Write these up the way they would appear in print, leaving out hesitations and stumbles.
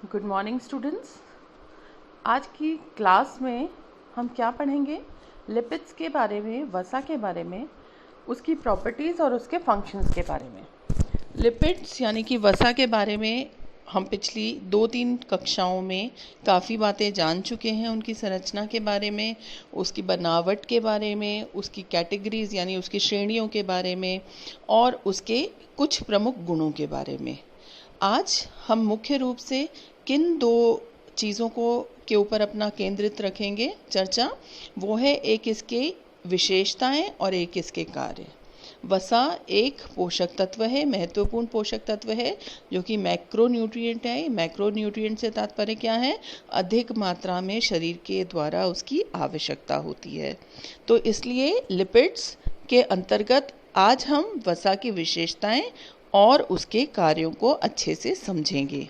Good morning students. आज की class में हम क्या पढ़ेंगे? लिपिड्स के बारे में, वसा के बारे में, उसकी प्रॉपर्टीज़ और उसके फंक्शंस के बारे में। लिपिड्स यानी कि वसा के बारे में हम पिछली 2-3 कक्षाओं में काफ़ी बातें जान चुके हैं। उनकी संरचना के बारे में, उसकी बनावट के बारे में, उसकी कैटेगरीज यानी उसकी श्रेणियों के बारे में और उसके कुछ प्रमुख गुणों के बारे में। आज हम मुख्य रूप से किन दो चीज़ों को के ऊपर अपना केंद्रित रखेंगे चर्चा, वो है एक इसके विशेषताएं और एक इसके कार्य। वसा एक पोषक तत्व है, महत्वपूर्ण पोषक तत्व है जो कि मैक्रोन्यूट्रिएंट है। मैक्रोन्यूट्रिएंट से तात्पर्य क्या है? अधिक मात्रा में शरीर के द्वारा उसकी आवश्यकता होती है। तो इसलिए लिपिड्स के अंतर्गत आज हम वसा की विशेषताएं और उसके कार्यों को अच्छे से समझेंगे।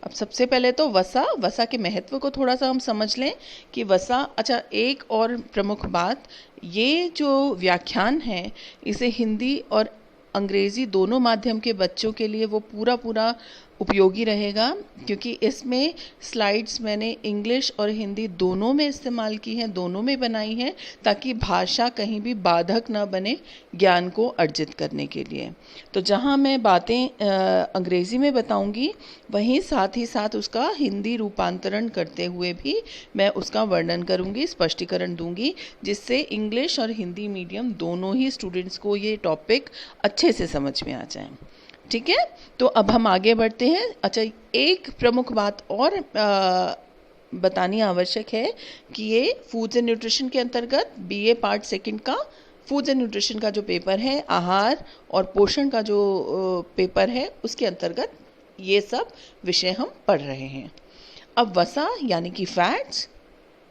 अब सबसे पहले तो वसा के महत्व को थोड़ा सा हम समझ लें कि वसा, अच्छा एक और प्रमुख बात, ये जो व्याख्यान है इसे हिंदी और अंग्रेज़ी दोनों माध्यम के बच्चों के लिए वो पूरा उपयोगी रहेगा, क्योंकि इसमें स्लाइड्स मैंने इंग्लिश और हिंदी दोनों में इस्तेमाल की हैं, दोनों में बनाई हैं, ताकि भाषा कहीं भी बाधक न बने ज्ञान को अर्जित करने के लिए। तो जहाँ मैं बातें अंग्रेज़ी में बताऊंगी, वहीं साथ ही साथ उसका हिंदी रूपांतरण करते हुए भी मैं उसका वर्णन करूंगी, स्पष्टीकरण दूंगी, जिससे इंग्लिश और हिंदी मीडियम दोनों ही स्टूडेंट्स को ये टॉपिक अच्छे से समझ में आ जाए। ठीक है, तो अब हम आगे बढ़ते हैं। अच्छा, एक प्रमुख बात और बतानी आवश्यक है कि ये फूड्स एंड न्यूट्रिशन के अंतर्गत बीए पार्ट सेकंड का फूड्स एंड न्यूट्रिशन का जो पेपर है, आहार और पोषण का जो पेपर है, उसके अंतर्गत ये सब विषय हम पढ़ रहे हैं। अब वसा यानी कि फैट्स,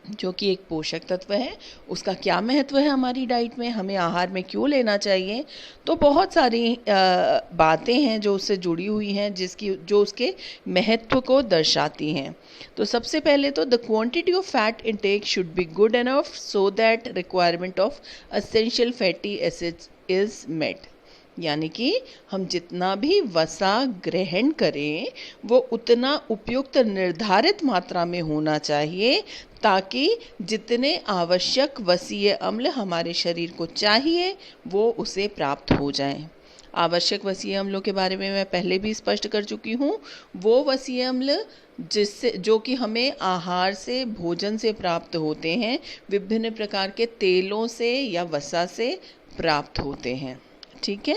जो कि एक पोषक तत्व है, उसका क्या महत्व है हमारी डाइट में, हमें आहार में क्यों लेना चाहिए, तो बहुत सारी बातें हैं जो उससे जुड़ी हुई हैं, जो उसके महत्व को दर्शाती हैं। तो सबसे पहले तो the quantity of fat intake should be good enough so that requirement of essential fatty acids is met. यानी कि हम जितना भी वसा ग्रहण करें वो उतना उपयुक्त निर्धारित मात्रा में होना चाहिए, ताकि जितने आवश्यक वसीय अम्ल हमारे शरीर को चाहिए वो उसे प्राप्त हो जाएं। आवश्यक वसीय अम्लों के बारे में मैं पहले भी स्पष्ट कर चुकी हूँ। वो वसीय अम्ल जो कि हमें आहार से, भोजन से प्राप्त होते हैं, विभिन्न प्रकार के तेलों से या वसा से प्राप्त होते हैं। ठीक है,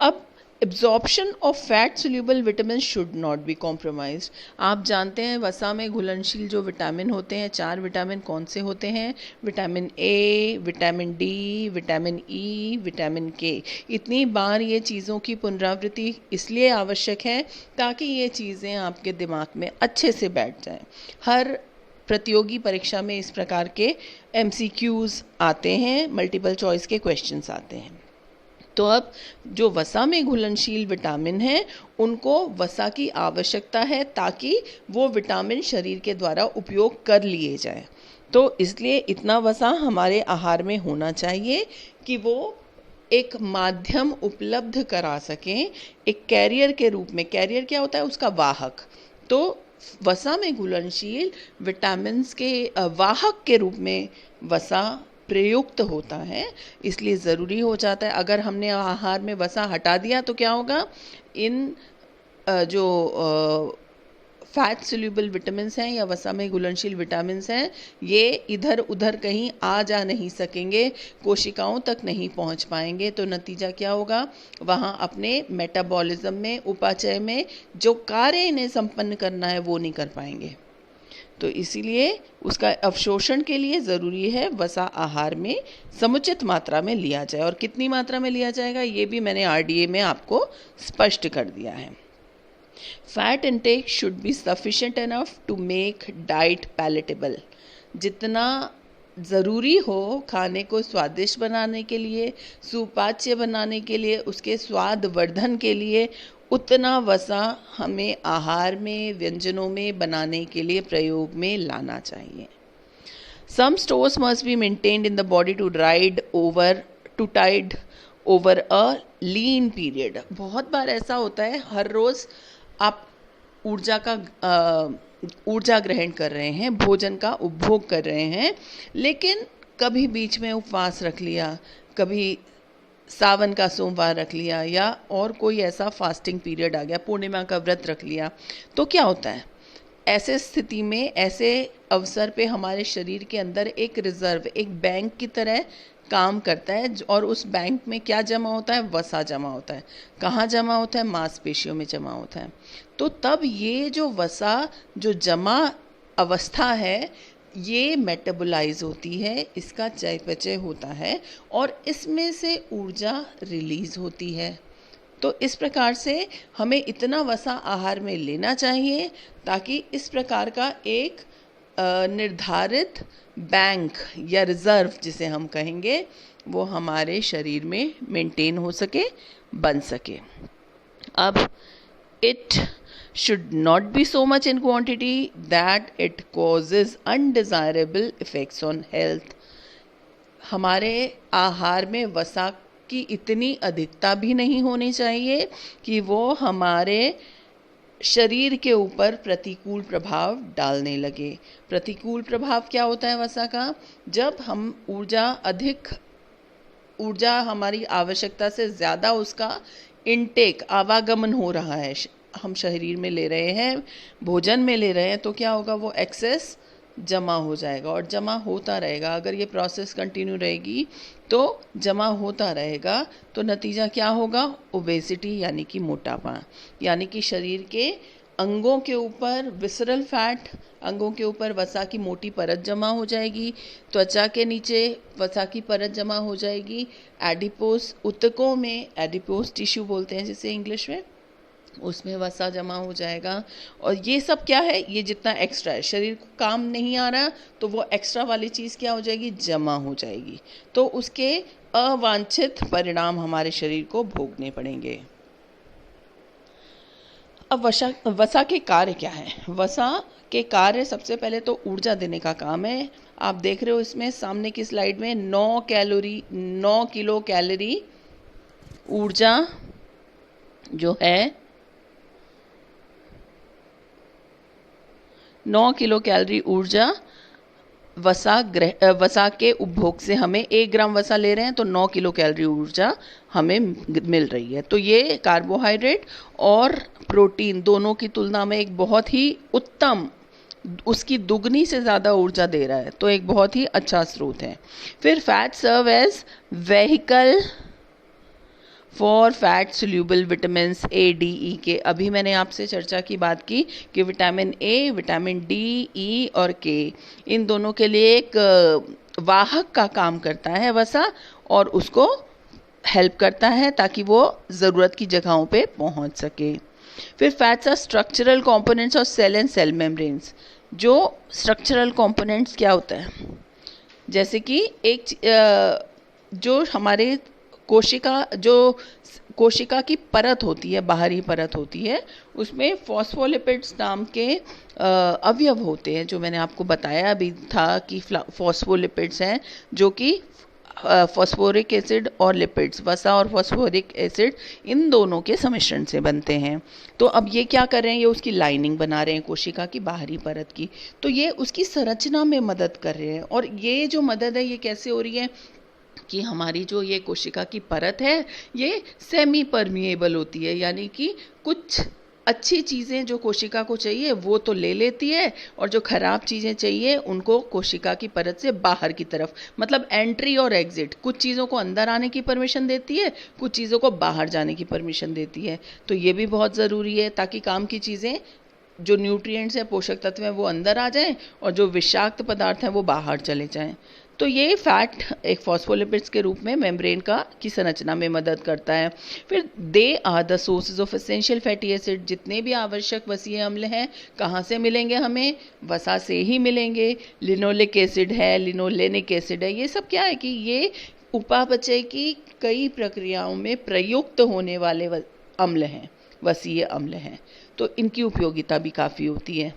अब absorption of fat soluble vitamin should not be compromised. आप जानते हैं वसा में घुलनशील जो विटामिन होते हैं, 4 विटामिन कौन से होते हैं? Vitamin A, vitamin D, vitamin E, vitamin के। इतनी बार ये चीज़ों की पुनरावृत्ति इसलिए आवश्यक है ताकि ये चीज़ें आपके दिमाग में अच्छे से बैठ जाएं। हर प्रतियोगी परीक्षा में इस प्रकार के MCQs आते हैं, मल्टीपल चॉइस के क्वेश्चंस आते हैं। तो अब जो वसा में घुलनशील विटामिन हैं, उनको वसा की आवश्यकता है ताकि वो विटामिन शरीर के द्वारा उपयोग कर लिए जाए। तो इसलिए इतना वसा हमारे आहार में होना चाहिए कि वो एक माध्यम उपलब्ध करा सकें, एक कैरियर के रूप में। कैरियर क्या होता है? उसका वाहक। तो वसा में घुलनशील विटामिन्स के वाहक के रूप में वसा प्रयुक्त होता है, इसलिए ज़रूरी हो जाता है। अगर हमने आहार में वसा हटा दिया तो क्या होगा? इन जो फैट सोल्यूबल विटामिन्स हैं या वसा में घुलनशील विटामिन्स हैं, ये इधर उधर कहीं आ जा नहीं सकेंगे, कोशिकाओं तक नहीं पहुंच पाएंगे। तो नतीजा क्या होगा? वहाँ अपने मेटाबॉलिज्म में, उपाचय में जो कार्य इन्हें संपन्न करना है वो नहीं कर पाएंगे। तो इसीलिए उसका अवशोषण के लिए ज़रूरी है वसा आहार में समुचित मात्रा में लिया जाए। और कितनी मात्रा में लिया जाएगा ये भी मैंने RDA में आपको स्पष्ट कर दिया है। Fat intake should be sufficient enough to make diet palatable. जितना ज़रूरी हो खाने को स्वादिष्ट बनाने के लिए, सुपाच्य बनाने के लिए, उसके स्वाद वर्धन के लिए, उतना वसा हमें आहार में, व्यंजनों में बनाने के लिए प्रयोग में लाना चाहिए। Some stores must be maintained in the body to tide over a lean period. बहुत बार ऐसा होता है, हर रोज़ आप ऊर्जा ग्रहण कर रहे हैं, भोजन का उपभोग कर रहे हैं, लेकिन कभी बीच में उपवास रख लिया, कभी सावन का सोमवार रख लिया, या और कोई ऐसा फास्टिंग पीरियड आ गया, पूर्णिमा का व्रत रख लिया, तो क्या होता है? ऐसे स्थिति में, ऐसे अवसर पे हमारे शरीर के अंदर एक रिजर्व, एक बैंक की तरह काम करता है, और उस बैंक में क्या जमा होता है? वसा जमा होता है। कहाँ जमा होता है? मांसपेशियों में जमा होता है। तो तब ये जो वसा, जो जमा अवस्था है, ये मेटाबोलाइज होती है, इसका चयापचय होता है, और इसमें से ऊर्जा रिलीज होती है। तो इस प्रकार से हमें इतना वसा आहार में लेना चाहिए ताकि इस प्रकार का एक निर्धारित बैंक या रिजर्व जिसे हम कहेंगे, वो हमारे शरीर में मेंटेन हो सके, बन सके। अब it should not be so much in quantity that it causes undesirable effects on health. हमारे आहार में वसा की इतनी अधिकता भी नहीं होनी चाहिए कि वो हमारे शरीर के ऊपर प्रतिकूल प्रभाव डालने लगे। प्रतिकूल प्रभाव क्या होता है वसा का? जब हम ऊर्जा हमारी आवश्यकता से ज़्यादा उसका इनटेक, आवागमन हो रहा है, हम शरीर में ले रहे हैं, भोजन में ले रहे हैं, तो क्या होगा? वो एक्सेस जमा हो जाएगा और जमा होता रहेगा। अगर ये प्रोसेस कंटिन्यू रहेगी तो जमा होता रहेगा, तो नतीजा क्या होगा? ओबेसिटी, यानी कि मोटापा, यानी कि शरीर के अंगों के ऊपर विसरल फैट, अंगों के ऊपर वसा की मोटी परत जमा हो जाएगी, त्वचा के नीचे वसा की परत जमा हो जाएगी, एडिपोस ऊतकों में, एडिपोस टिश्यू बोलते हैं जिसे इंग्लिश में, उसमें वसा जमा हो जाएगा। और ये सब क्या है? ये जितना एक्स्ट्रा है, शरीर को काम नहीं आ रहा, तो वो एक्स्ट्रा वाली चीज़ क्या हो जाएगी? जमा हो जाएगी। तो उसके अवांछित परिणाम हमारे शरीर को भोगने पड़ेंगे। अब वसा के कार्य क्या है? वसा के कार्य सबसे पहले तो ऊर्जा देने का काम है। आप देख रहे हो इसमें सामने की स्लाइड में 9 किलो कैलोरी ऊर्जा जो है, 9 किलो कैलोरी ऊर्जा वसा के उपभोग से, हमें 1 ग्राम वसा ले रहे हैं तो 9 किलो कैलोरी ऊर्जा हमें मिल रही है। तो ये कार्बोहाइड्रेट और प्रोटीन दोनों की तुलना में एक बहुत ही उत्तम, उसकी दुगनी से ज़्यादा ऊर्जा दे रहा है, तो एक बहुत ही अच्छा स्रोत है। फिर fat serve as vehicle for fat soluble vitamin A, D, E K. अभी मैंने आपसे चर्चा की बात की कि vitamin A, vitamin D, E और के, इन दोनों के लिए एक वाहक का काम करता है वसा, और उसको हेल्प करता है ताकि वो ज़रूरत की जगहों पे पहुंच सके। फिर fats are structural components of cell and cell membranes. जो स्ट्रक्चरल कंपोनेंट्स क्या होता है? जैसे कि जो हमारे कोशिका की परत होती है, बाहरी परत होती है, उसमें फॉस्फोलिपिड्स नाम के अवयव होते हैं, जो मैंने आपको बताया अभी था कि फॉस्फोलिपिड्स हैं, जो कि फॉस्फोरिक एसिड और लिपिड्स, वसा और फॉस्फोरिक एसिड, इन दोनों के सम्मिश्रण से बनते हैं। तो अब ये क्या कर रहे हैं? ये उसकी लाइनिंग बना रहे हैं, कोशिका की बाहरी परत की। तो ये उसकी संरचना में मदद कर रहे हैं। और ये जो मदद है, ये कैसे हो रही है कि हमारी जो ये कोशिका की परत है, ये सेमी परमिएबल होती है, यानी कि कुछ अच्छी चीज़ें जो कोशिका को चाहिए वो तो ले लेती है, और जो खराब चीज़ें चाहिए उनको कोशिका की परत से बाहर की तरफ, मतलब एंट्री और एग्जिट, कुछ चीज़ों को अंदर आने की परमिशन देती है, कुछ चीज़ों को बाहर जाने की परमिशन देती है। तो ये भी बहुत ज़रूरी है ताकि काम की चीज़ें, जो न्यूट्रिएंट्स हैं, पोषक तत्व हैं, वो अंदर आ जाएं, और जो विषाक्त पदार्थ हैं वो बाहर चले जाएं। तो ये फैट एक फॉस्फोलिपिड्स के रूप में मेम्ब्रेन की संरचना में मदद करता है। फिर they are the sources of essential fatty acid. जितने भी आवश्यक वसीय अम्ल हैं, कहाँ से मिलेंगे? हमें वसा से ही मिलेंगे। लिनोलिक एसिड है, लिनोलेनिक एसिड है, ये सब क्या है कि ये उपापचय की कई प्रक्रियाओं में प्रयुक्त होने वाले अम्ल हैं, वसीय अम्ल हैं। तो इनकी उपयोगिता भी काफ़ी होती है।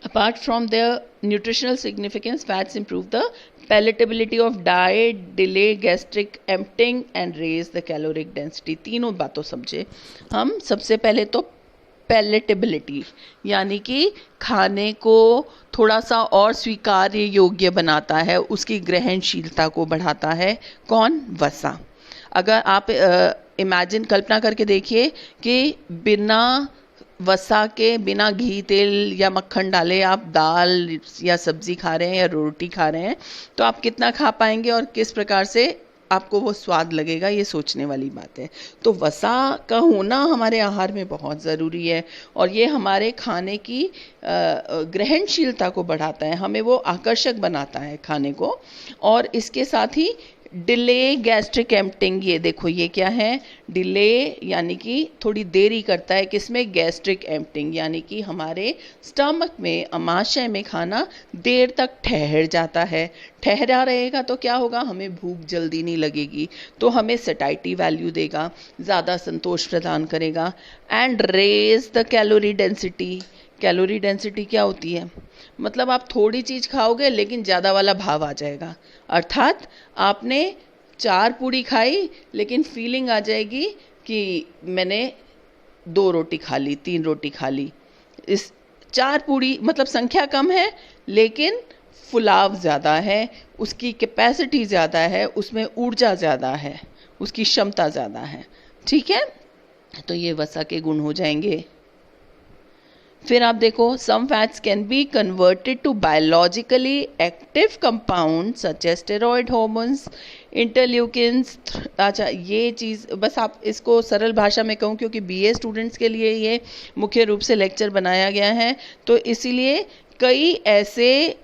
Apart from their nutritional significance, fats improve the palatability of diet, delay gastric emptying and raise the caloric density। तीनों बातों समझे हम। सबसे पहले तो पैलेटेबिलिटी, यानी कि खाने को थोड़ा सा और स्वीकार्य योग्य बनाता है, उसकी ग्रहणशीलता को बढ़ाता है। कौन? वसा। अगर आप इमेजिन, कल्पना करके देखिए कि बिना वसा के, बिना घी, तेल या मक्खन डाले आप दाल या सब्जी खा रहे हैं या रोटी खा रहे हैं, तो आप कितना खा पाएंगे और किस प्रकार से आपको वो स्वाद लगेगा, ये सोचने वाली बात है। तो वसा का होना हमारे आहार में बहुत ज़रूरी है और ये हमारे खाने की ग्रहणशीलता को बढ़ाता है, हमें वो आकर्षक बनाता है खाने को। और इसके साथ ही डिले गैस्ट्रिक एम्प्टिंग, ये देखो ये क्या है? डिले यानी कि थोड़ी देरी करता है, किसमें? गैस्ट्रिक एम्प्टिंग, यानी कि हमारे स्टमक में, अमाशय में खाना देर तक ठहर जाता है। ठहरा रहेगा तो क्या होगा? हमें भूख जल्दी नहीं लगेगी, तो हमें सैटिस्फैक्टरी वैल्यू देगा, ज़्यादा संतोष प्रदान करेगा। And raise the calorie density. Calorie density क्या होती है? मतलब आप थोड़ी चीज़ खाओगे लेकिन ज़्यादा वाला भाव आ जाएगा, अर्थात आपने 4 पूड़ी खाई लेकिन फीलिंग आ जाएगी कि मैंने 2 रोटी खा ली, 3 रोटी खा ली। इस 4 पूड़ी मतलब संख्या कम है लेकिन फुलाव ज़्यादा है, उसकी कैपेसिटी ज़्यादा है, उसमें ऊर्जा ज़्यादा है, उसकी क्षमता ज़्यादा है। ठीक है, तो ये वसा के गुण हो जाएंगे। फिर आप देखो, some fats can be converted to biologically active compound such as steroid hormones, interleukins. अच्छा, ये चीज़ बस आप इसको सरल भाषा में कहूँ क्योंकि बीए स्टूडेंट्स के लिए ये मुख्य रूप से लेक्चर बनाया गया है, तो इसीलिए कई ऐसे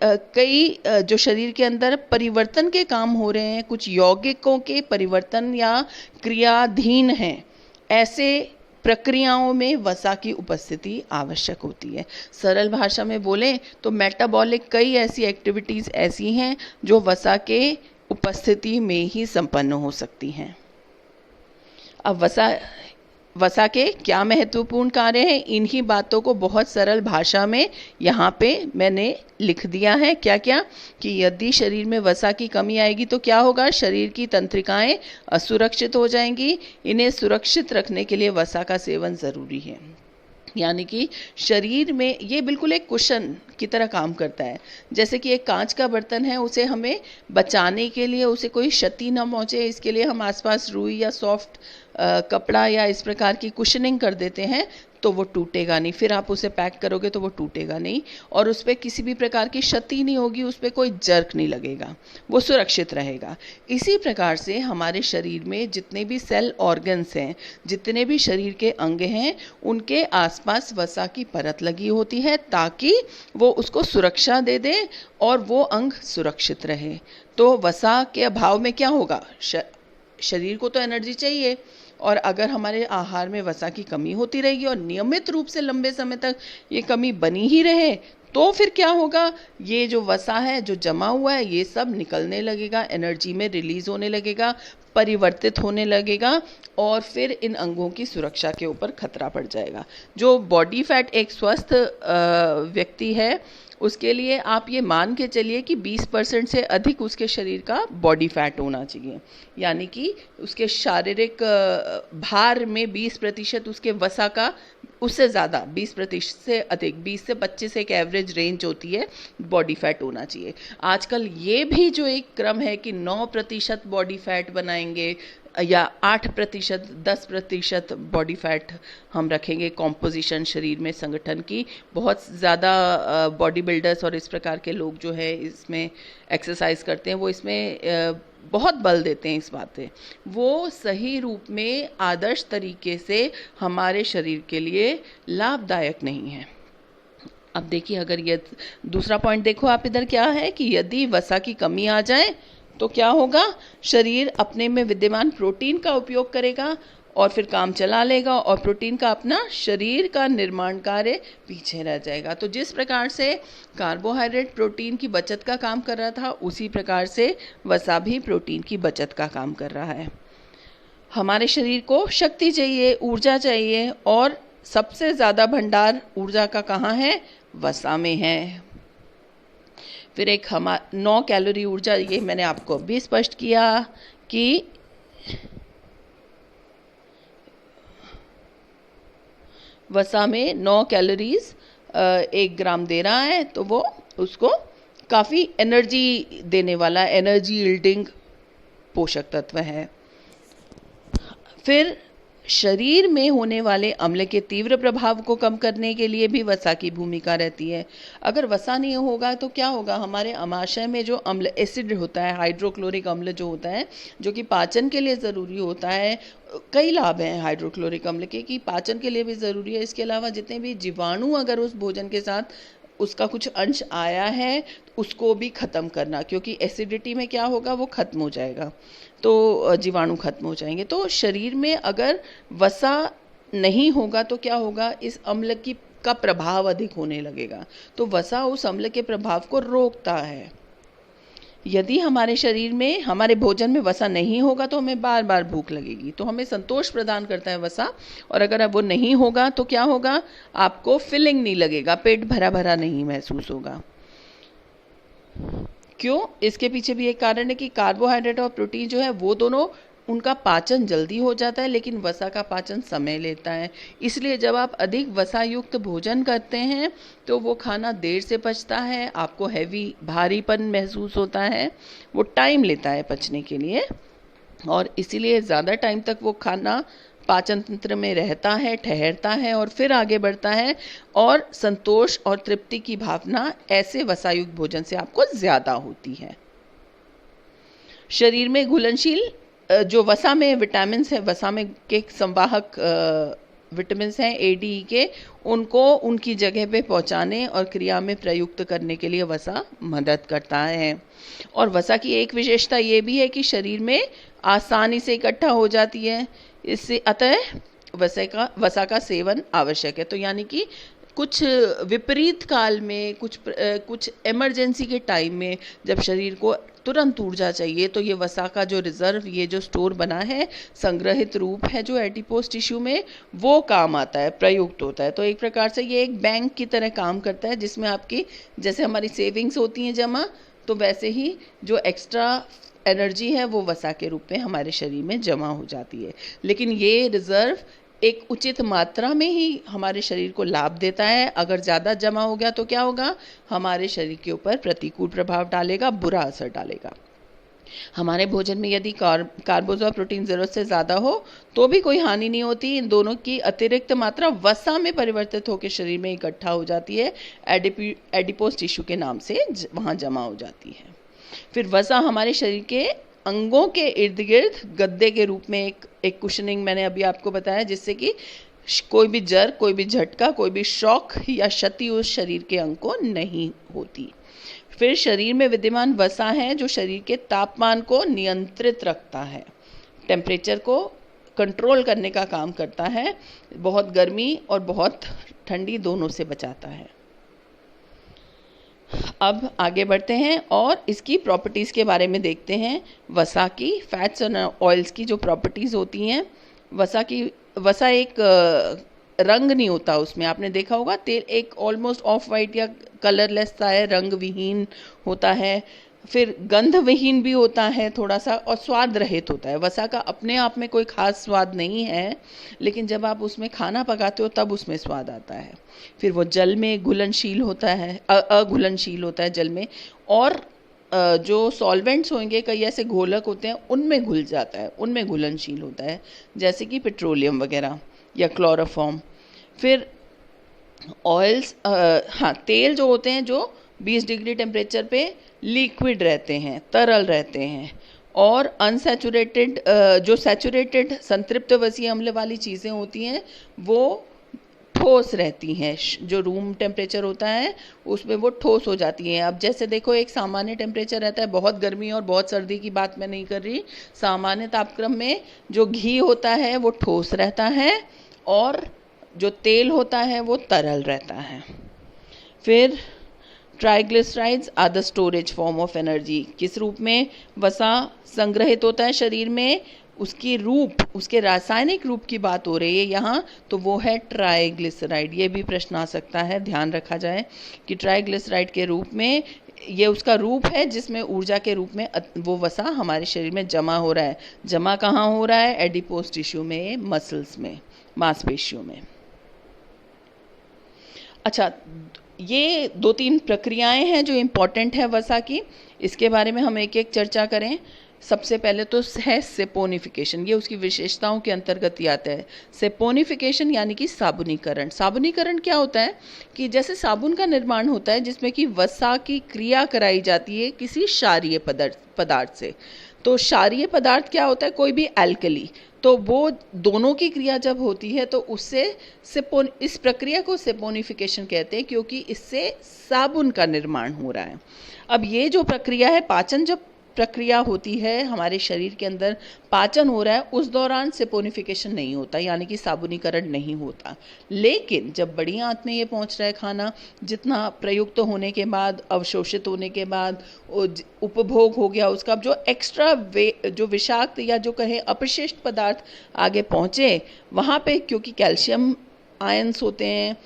जो शरीर के अंदर परिवर्तन के काम हो रहे हैं, कुछ यौगिकों के परिवर्तन या क्रियाधीन हैं, ऐसे प्रक्रियाओं में वसा की उपस्थिति आवश्यक होती है। सरल भाषा में बोलें तो मेटाबॉलिक कई ऐसी एक्टिविटीज़ ऐसी हैं जो वसा के उपस्थिति में ही संपन्न हो सकती हैं। अब वसा के क्या महत्वपूर्ण कार्य हैं, इन्हीं बातों को बहुत सरल भाषा में यहाँ पे मैंने लिख दिया है। क्या क्या? कि यदि शरीर में वसा की कमी आएगी तो क्या होगा? शरीर की तंत्रिकाएं असुरक्षित हो जाएंगी। इन्हें सुरक्षित रखने के लिए वसा का सेवन ज़रूरी है। यानी कि शरीर में ये बिल्कुल एक कुशन की तरह काम करता है। जैसे कि एक कांच का बर्तन है, उसे हमें बचाने के लिए, उसे कोई क्षति न पहुँचे, इसके लिए हम आसपास रुई या सॉफ्ट कपड़ा या इस प्रकार की कुशनिंग कर देते हैं, तो वो टूटेगा नहीं। फिर आप उसे पैक करोगे तो वो टूटेगा नहीं और उस पर किसी भी प्रकार की क्षति नहीं होगी, उस पर कोई जर्क नहीं लगेगा, वो सुरक्षित रहेगा। इसी प्रकार से हमारे शरीर में जितने भी सेल ऑर्गन्स हैं, जितने भी शरीर के अंग हैं, उनके आसपास वसा की परत लगी होती है ताकि वो उसको सुरक्षा दे दे और वो अंग सुरक्षित रहे। तो वसा के अभाव में क्या होगा? शरीर को तो एनर्जी चाहिए, और अगर हमारे आहार में वसा की कमी होती रहेगी और नियमित रूप से लंबे समय तक ये कमी बनी ही रहे, तो फिर क्या होगा? ये जो वसा है, जो जमा हुआ है, ये सब निकलने लगेगा, एनर्जी में रिलीज होने लगेगा, परिवर्तित होने लगेगा और फिर इन अंगों की सुरक्षा के ऊपर खतरा पड़ जाएगा। जो बॉडी फैट एक स्वस्थ व्यक्ति है, उसके लिए आप ये मान के चलिए कि 20% से अधिक उसके शरीर का बॉडी फैट होना चाहिए। यानी कि उसके शारीरिक भार में 20% उसके वसा का, उससे ज़्यादा 20% से अधिक, 20 से 25 एक एवरेज रेंज होती है, बॉडी फैट होना चाहिए। आजकल ये भी जो एक क्रम है कि 9% बॉडी फैट बनाएंगे या 8%, 10% बॉडी फैट हम रखेंगे, कॉम्पोजिशन शरीर में संगठन की, बहुत ज़्यादा बॉडी बिल्डर्स और इस प्रकार के लोग जो है इसमें एक्सरसाइज करते हैं, वो इसमें बहुत बल देते हैं इस बात पे। वो सही रूप में आदर्श तरीके से हमारे शरीर के लिए लाभदायक नहीं है। अब देखिए, अगर ये दूसरा पॉइंट देखो आप इधर, क्या है कि यदि वसा की कमी आ जाए तो क्या होगा? शरीर अपने में विद्यमान प्रोटीन का उपयोग करेगा और फिर काम चला लेगा और प्रोटीन का अपना शरीर का निर्माण कार्य पीछे रह जाएगा। तो जिस प्रकार से कार्बोहाइड्रेट प्रोटीन की बचत का काम कर रहा था, उसी प्रकार से वसा भी प्रोटीन की बचत का काम कर रहा है। हमारे शरीर को शक्ति चाहिए, ऊर्जा चाहिए, और सबसे ज़्यादा भंडार ऊर्जा का कहाँ है? वसा में है। फिर एक 9 कैलोरी ऊर्जा, ये मैंने आपको भी स्पष्ट किया कि वसा में 9 कैलोरीज 1 ग्राम दे रहा है, तो वो उसको काफ़ी एनर्जी देने वाला, एनर्जी यील्डिंग पोषक तत्व है। फिर शरीर में होने वाले अम्ल के तीव्र प्रभाव को कम करने के लिए भी वसा की भूमिका रहती है। अगर वसा नहीं होगा तो क्या होगा, हमारे अमाशय में जो अम्ल एसिड होता है, हाइड्रोक्लोरिक अम्ल जो होता है, जो कि पाचन के लिए ज़रूरी होता है, कई लाभ हैं हाइड्रोक्लोरिक अम्ल के, कि पाचन के लिए भी ज़रूरी है। इसके अलावा जितने भी जीवाणु अगर उस भोजन के साथ उसका कुछ अंश आया है उसको भी ख़त्म करना, क्योंकि एसिडिटी में क्या होगा, वो ख़त्म हो जाएगा, तो जीवाणु खत्म हो जाएंगे। तो शरीर में अगर वसा नहीं होगा तो क्या होगा, इस अम्ल की का प्रभाव अधिक होने लगेगा। तो वसा उस अम्ल के प्रभाव को रोकता है। यदि हमारे शरीर में, हमारे भोजन में वसा नहीं होगा तो हमें बार बार भूख लगेगी, तो हमें संतोष प्रदान करता है वसा। और अगर अब वो नहीं होगा तो क्या होगा, आपको फिलिंग नहीं लगेगा, पेट भरा भरा नहीं महसूस होगा। क्यों? इसके पीछे भी एक कारण है कि कार्बोहाइड्रेट और प्रोटीन जो है वो दोनों, उनका पाचन जल्दी हो जाता है, लेकिन वसा का पाचन समय लेता है। इसलिए जब आप अधिक वसा युक्त भोजन करते हैं तो वो खाना देर से पचता है, आपको हैवी, भारीपन महसूस होता है, वो टाइम लेता है पचने के लिए, और इसीलिए ज़्यादा टाइम तक वो खाना पाचन तंत्र में रहता है, ठहरता है और फिर आगे बढ़ता है, और संतोष और तृप्ति की भावना ऐसे वसायुक्त भोजन से आपको ज़्यादा होती है। शरीर में घुलनशील जो वसा में विटामिन है, वसा में के संवाहक विटामिन हैं ए डी ई के, उनको उनकी जगह पे पहुंचाने और क्रिया में प्रयुक्त करने के लिए वसा मदद करता है। और वसा की एक विशेषता ये भी है कि शरीर में आसानी से इकट्ठा हो जाती है, इससे अतः वसा का सेवन आवश्यक है। तो यानी कि कुछ विपरीत काल में, कुछ इमरजेंसी के टाइम में जब शरीर को तुरंत ऊर्जा चाहिए, तो ये वसा का जो रिजर्व, ये जो स्टोर बना है, संग्रहित रूप है जो एडिपोज टिश्यू में, वो काम आता है, प्रयुक्त होता है। तो एक प्रकार से ये एक बैंक की तरह काम करता है, जिसमें आपकी, जैसे हमारी सेविंग्स होती हैं जमा, तो वैसे ही जो एक्स्ट्रा एनर्जी है वो वसा के रूप में हमारे शरीर में जमा हो जाती है। लेकिन ये रिजर्व एक उचित मात्रा में ही हमारे शरीर को लाभ देता है। अगर ज़्यादा जमा हो गया तो क्या होगा, हमारे शरीर के ऊपर प्रतिकूल प्रभाव डालेगा, बुरा असर डालेगा। हमारे भोजन में यदि कार्बोज और प्रोटीन ज़रूरत से ज़्यादा हो तो भी कोई हानि नहीं होती। इन दोनों की अतिरिक्त मात्रा वसा में परिवर्तित होकर शरीर में इकट्ठा हो जाती है, एडिपोज टिश्यू के नाम से वहाँ जमा हो जाती है। फिर वसा हमारे शरीर के अंगों के इर्द गिर्द गद्दे के रूप में एक कुशनिंग, मैंने अभी आपको बताया, जिससे कि कोई भी जर, कोई भी झटका, कोई भी शॉक या क्षति उस शरीर के अंग को नहीं होती। फिर शरीर में विद्यमान वसा है जो शरीर के तापमान को नियंत्रित रखता है, टेम्परेचर को कंट्रोल करने का काम करता है, बहुत गर्मी और बहुत ठंडी दोनों से बचाता है। अब आगे बढ़ते हैं और इसकी प्रॉपर्टीज़ के बारे में देखते हैं। वसा की, फैट्स और ऑयल्स की जो प्रॉपर्टीज़ होती हैं, वसा एक रंग नहीं होता उसमें, आपने देखा होगा, तेल एक ऑलमोस्ट ऑफ वाइट या कलरलेस सा है, रंग विहीन होता है, फिर गंध विहीन भी होता है थोड़ा सा, और स्वाद रहित होता है। वसा का अपने आप में कोई खास स्वाद नहीं है, लेकिन जब आप उसमें खाना पकाते हो तब उसमें स्वाद आता है। फिर वो जल में घुलनशील होता है, अघुलनशील होता है जल में, और जो सॉल्वेंट्स होंगे, कई ऐसे घोलक होते हैं, उनमें घुल जाता है, उनमें घुलनशील होता है, जैसे कि पेट्रोलियम वगैरह या क्लोरोफॉर्म। फिर ऑयल्स, तेल जो होते हैं, जो 20 डिग्री टेम्परेचर पे लिक्विड रहते हैं, तरल रहते हैं, और अनसैचुरेटेड, जो सैचुरेटेड संतृप्त वसीय अम्ल वाली चीज़ें होती हैं वो ठोस रहती हैं। जो रूम टेम्परेचर होता है उसमें वो ठोस हो जाती हैं। अब जैसे देखो, एक सामान्य टेम्परेचर रहता है, बहुत गर्मी और बहुत सर्दी की बात मैं नहीं कर रही, सामान्य तापक्रम में जो घी होता है वो ठोस रहता है, और जो तेल होता है वो तरल रहता है। फिर triglycerides are the storage form of energy. किस रूप में वसा संग्रहित होता है शरीर में, उसकी रूप, उसके रासायनिक रूप की बात हो रही है यहाँ, तो वो है ट्राइग्लिसराइड। ये भी प्रश्न आ सकता है, ध्यान रखा जाए कि ट्राइग्लिसराइड के रूप में, ये उसका रूप है जिसमें ऊर्जा के रूप में वो वसा हमारे शरीर में जमा हो रहा है। जमा कहाँ हो रहा है? एडिपोज टिश्यू में, मसल्स में, मांसपेशियों में। अच्छा, ये 2-3 प्रक्रियाएं हैं जो इम्पॉर्टेंट है वसा की, इसके बारे में हम एक एक चर्चा करें। सबसे पहले तो है सेपोनिफिकेशन, ये उसकी विशेषताओं के अंतर्गत ही आता है। सेपोनिफिकेशन यानी कि साबुनीकरण। साबुनीकरण क्या होता है कि जैसे साबुन का निर्माण होता है जिसमें कि वसा की क्रिया कराई जाती है किसी क्षारीय पदार्थ से। तो क्षारीय पदार्थ क्या होता है, कोई भी एल्कली, तो वो दोनों की क्रिया जब होती है तो उससे इस प्रक्रिया को सेपोनिफिकेशन कहते हैं, क्योंकि इससे साबुन का निर्माण हो रहा है। अब ये जो प्रक्रिया है, पाचन जब प्रक्रिया होती है हमारे शरीर के अंदर, पाचन हो रहा है, उस दौरान सेपोनिफिकेशन नहीं होता, यानी कि साबुनीकरण नहीं होता। लेकिन जब बड़ी आंत में ये पहुंच रहा है खाना, जितना प्रयुक्त होने के बाद, अवशोषित होने के बाद, उपभोग हो गया उसका, जो एक्स्ट्रा जो विषाक्त या जो कहें अपशिष्ट पदार्थ आगे पहुंचे, वहाँ पे क्योंकि कैल्शियम आयंस होते हैं,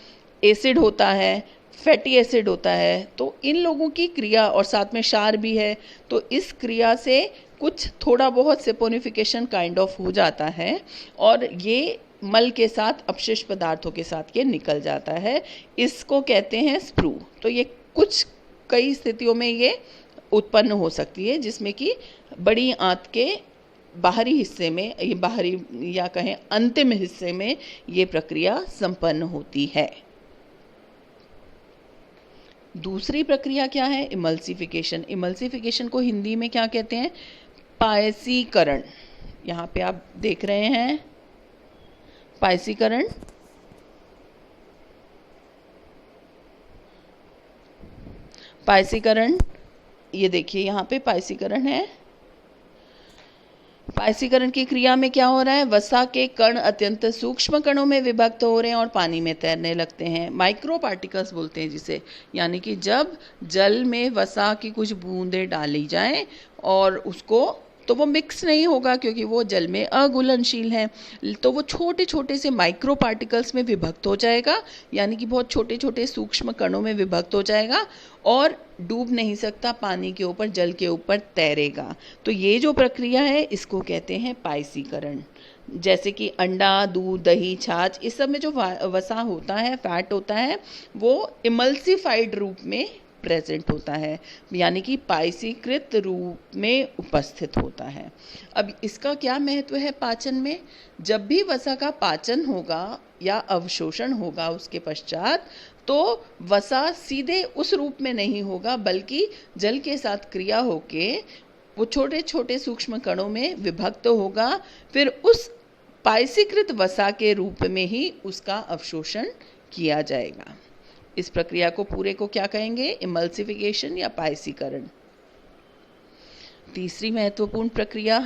एसिड होता है, फैटी एसिड होता है, तो इन लोगों की क्रिया और साथ में क्षार भी है, तो इस क्रिया से कुछ थोड़ा बहुत सेपोनिफिकेशन काइंड ऑफ हो जाता है और ये मल के साथ, अपशिष्ट पदार्थों के साथ ये निकल जाता है। इसको कहते हैं स्प्रू। तो ये कुछ कई स्थितियों में ये उत्पन्न हो सकती है, जिसमें कि बड़ी आंत के बाहरी हिस्से में, ये बाहरी या कहें अंतिम हिस्से में ये प्रक्रिया संपन्न होती है। दूसरी प्रक्रिया क्या है, इमल्सिफिकेशन। इमल्सिफिकेशन को हिंदी में क्या कहते हैं, पायसीकरण। यहाँ पे आप देख रहे हैं पायसीकरण। पायसीकरण, ये देखिए यहाँ पे पायसीकरण है। पायसीकरण की क्रिया में क्या हो रहा है, वसा के कण अत्यंत सूक्ष्म कणों में विभक्त हो रहे हैं और पानी में तैरने लगते हैं। माइक्रो पार्टिकल्स बोलते हैं जिसे, यानी कि जब जल में वसा की कुछ बूंदें डाली जाएं और उसको, तो वो मिक्स नहीं होगा क्योंकि वो जल में अघुलनशील है, तो वो छोटे छोटे से माइक्रो पार्टिकल्स में विभक्त हो जाएगा, यानी कि बहुत छोटे छोटे सूक्ष्म कणों में विभक्त हो जाएगा और डूब नहीं सकता, पानी के ऊपर, जल के ऊपर तैरेगा। तो ये जो प्रक्रिया है इसको कहते हैं पायसीकरण। जैसे कि अंडा, दूध, दही, छाछ, इस सब में जो वसा होता है, फैट होता है, वो इमल्सिफाइड रूप में प्रेजेंट होता है, यानी कि पायसीकृत रूप में उपस्थित होता है। अब इसका क्या महत्व है पाचन में, जब भी वसा का पाचन होगा या अवशोषण होगा उसके पश्चात, तो वसा सीधे उस रूप में नहीं होगा, बल्कि जल के साथ क्रिया होके वो छोटे छोटे सूक्ष्म कणों में विभक्त होगा, फिर उस पायसीकृत वसा के रूप में ही उसका अवशोषण किया जाएगा। इस प्रक्रिया को पूरे को क्या कहेंगे, इमल्सिफिकेशन या पायसीकरण। तीसरी महत्वपूर्ण प्रक्रिया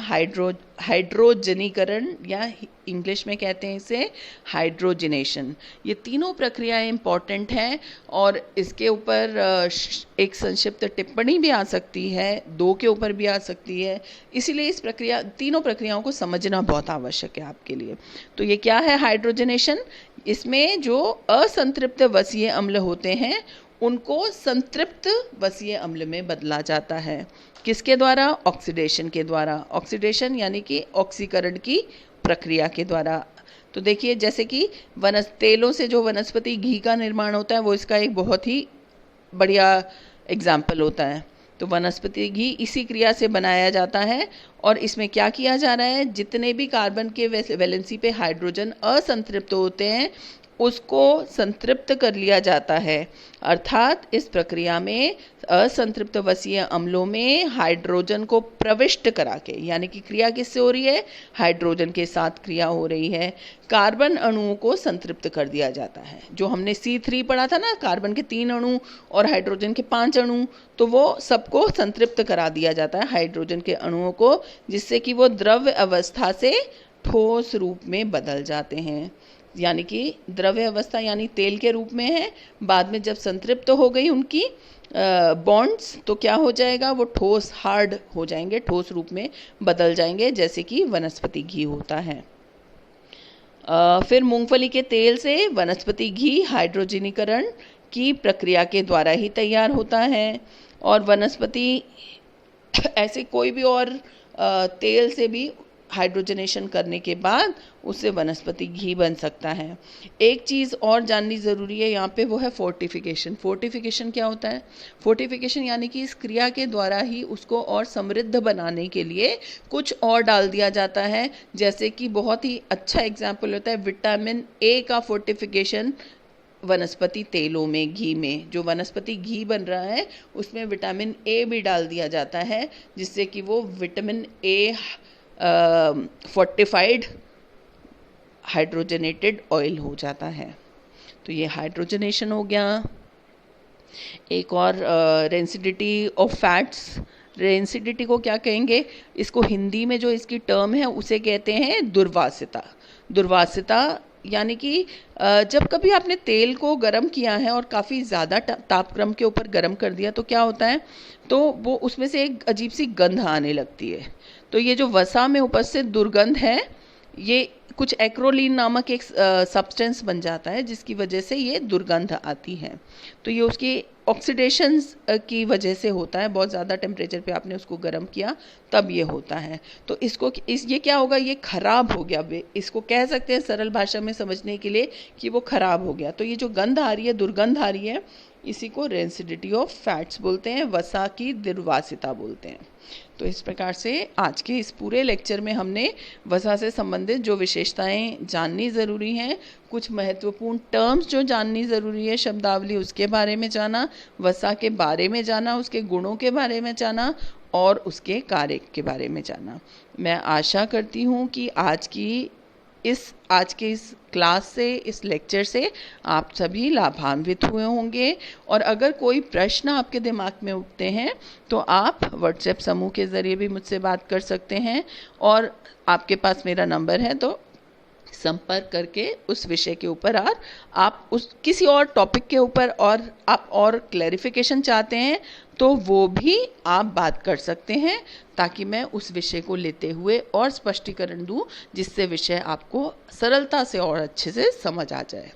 हाइड्रोजनीकरण, या इंग्लिश में कहते हैं इसे हाइड्रोजनेशन। ये तीनों प्रक्रियाएं इंपॉर्टेंट हैं और इसके ऊपर एक संक्षिप्त टिप्पणी भी आ सकती है, 2 के ऊपर भी आ सकती है, इसीलिए इस तीनों प्रक्रियाओं को समझना बहुत आवश्यक है आपके लिए। तो ये क्या है हाइड्रोजनेशन, इसमें जो असंतृप्त वसीय अम्ल होते हैं उनको संतृप्त वसीय अम्ल में बदला जाता है। किसके द्वारा, ऑक्सीडेशन के द्वारा। ऑक्सीडेशन यानी कि ऑक्सीकरण की प्रक्रिया के द्वारा। तो देखिए जैसे कि तेलों से जो वनस्पति घी का निर्माण होता है वो इसका एक बहुत ही बढ़िया एग्जाम्पल होता है। तो वनस्पति घी इसी क्रिया से बनाया जाता है और इसमें क्या किया जा रहा है, जितने भी कार्बन के वैलेंसी पे हाइड्रोजन असंतृप्त होते हैं उसको संतृप्त कर लिया जाता है। अर्थात इस प्रक्रिया में असंतृप्त वसीय अम्लों में हाइड्रोजन को प्रविष्ट करा के, यानी कि क्रिया किससे हो रही है, हाइड्रोजन के साथ क्रिया हो रही है, कार्बन अणुओं को संतृप्त कर दिया जाता है। जो हमने C3 पढ़ा था ना, कार्बन के 3 अणु और हाइड्रोजन के 5 अणु, तो वो सबको संतृप्त करा दिया जाता है हाइड्रोजन के अणुओं को, जिससे कि वो द्रव्य अवस्था से ठोस रूप में बदल जाते हैं। यानी कि द्रव्य अवस्था यानी तेल के रूप में है, बाद में जब संतृप्त हो गई उनकी बॉन्ड्स, तो क्या हो जाएगा, वो ठोस, हार्ड हो जाएंगे, ठोस रूप में बदल जाएंगे, जैसे कि वनस्पति घी होता है। फिर मूंगफली के तेल से वनस्पति घी हाइड्रोजनीकरण की प्रक्रिया के द्वारा ही तैयार होता है। और वनस्पति ऐसे कोई भी और तेल से भी हाइड्रोजनेशन करने के बाद उससे वनस्पति घी बन सकता है। एक चीज़ और जाननी ज़रूरी है यहाँ पे, वो है फोर्टिफिकेशन। फोर्टिफिकेशन क्या होता है? फोर्टिफिकेशन यानी कि इस क्रिया के द्वारा ही उसको और समृद्ध बनाने के लिए कुछ और डाल दिया जाता है। जैसे कि बहुत ही अच्छा एग्जाम्पल होता है विटामिन ए का फोर्टिफिकेशन वनस्पति तेलों में, घी में। जो वनस्पति घी बन रहा है उसमें विटामिन ए भी डाल दिया जाता है, जिससे कि वो vitamin A fortified hydrogenated oil हो जाता है। तो ये हाइड्रोजनेशन हो गया। एक और रेंसिडिटी ऑफ फैट्स। रेंसिडिटी को क्या कहेंगे? इसको हिंदी में जो इसकी टर्म है उसे कहते हैं दुर्वासिता। दुर्वासिता यानी कि जब कभी आपने तेल को गर्म किया है और काफ़ी ज़्यादा तापक्रम के ऊपर गर्म कर दिया तो क्या होता है, तो वो उसमें से एक अजीब सी गंध आने लगती है। तो ये जो वसा में उपस्थित दुर्गंध है, ये कुछ एक्रोलीन नामक एक सब्सटेंस बन जाता है जिसकी वजह से ये दुर्गंध आती है। तो ये उसकी ऑक्सीडेशन की वजह से होता है। बहुत ज़्यादा टेम्परेचर पे आपने उसको गर्म किया तब ये होता है। तो ये क्या होगा? ये खराब हो गया। इसको कह सकते हैं सरल भाषा में समझने के लिए कि वो खराब हो गया। तो ये जो गंध आ रही है, दुर्गंध आ रही है, इसी को रेंसिडिटी ऑफ फैट्स बोलते हैं, वसा की दुर्वासिता बोलते हैं। तो इस प्रकार से आज के इस पूरे लेक्चर में हमने वसा से संबंधित जो विशेषताएं जाननी ज़रूरी हैं, कुछ महत्वपूर्ण टर्म्स जो जाननी ज़रूरी है, शब्दावली, उसके बारे में जाना, वसा के बारे में जाना, उसके गुणों के बारे में जाना और उसके कार्य के बारे में जाना। मैं आशा करती हूँ कि आज के इस क्लास से, इस लेक्चर से आप सभी लाभान्वित हुए होंगे। और अगर कोई प्रश्न आपके दिमाग में उठते हैं तो आप व्हाट्सएप समूह के ज़रिए भी मुझसे बात कर सकते हैं, और आपके पास मेरा नंबर है, तो संपर्क करके उस विषय के ऊपर और आप उस किसी और टॉपिक के ऊपर और आप और क्लैरिफिकेशन चाहते हैं तो वो भी आप बात कर सकते हैं, ताकि मैं उस विषय को लेते हुए और स्पष्टीकरण दूं, जिससे विषय आपको सरलता से और अच्छे से समझ आ जाए।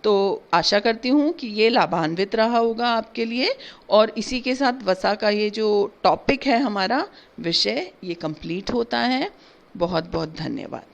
तो आशा करती हूँ कि ये लाभान्वित रहा होगा आपके लिए, और इसी के साथ वसा का ये जो टॉपिक है, हमारा विषय, ये कंप्लीट होता है। बहुत बहुत धन्यवाद।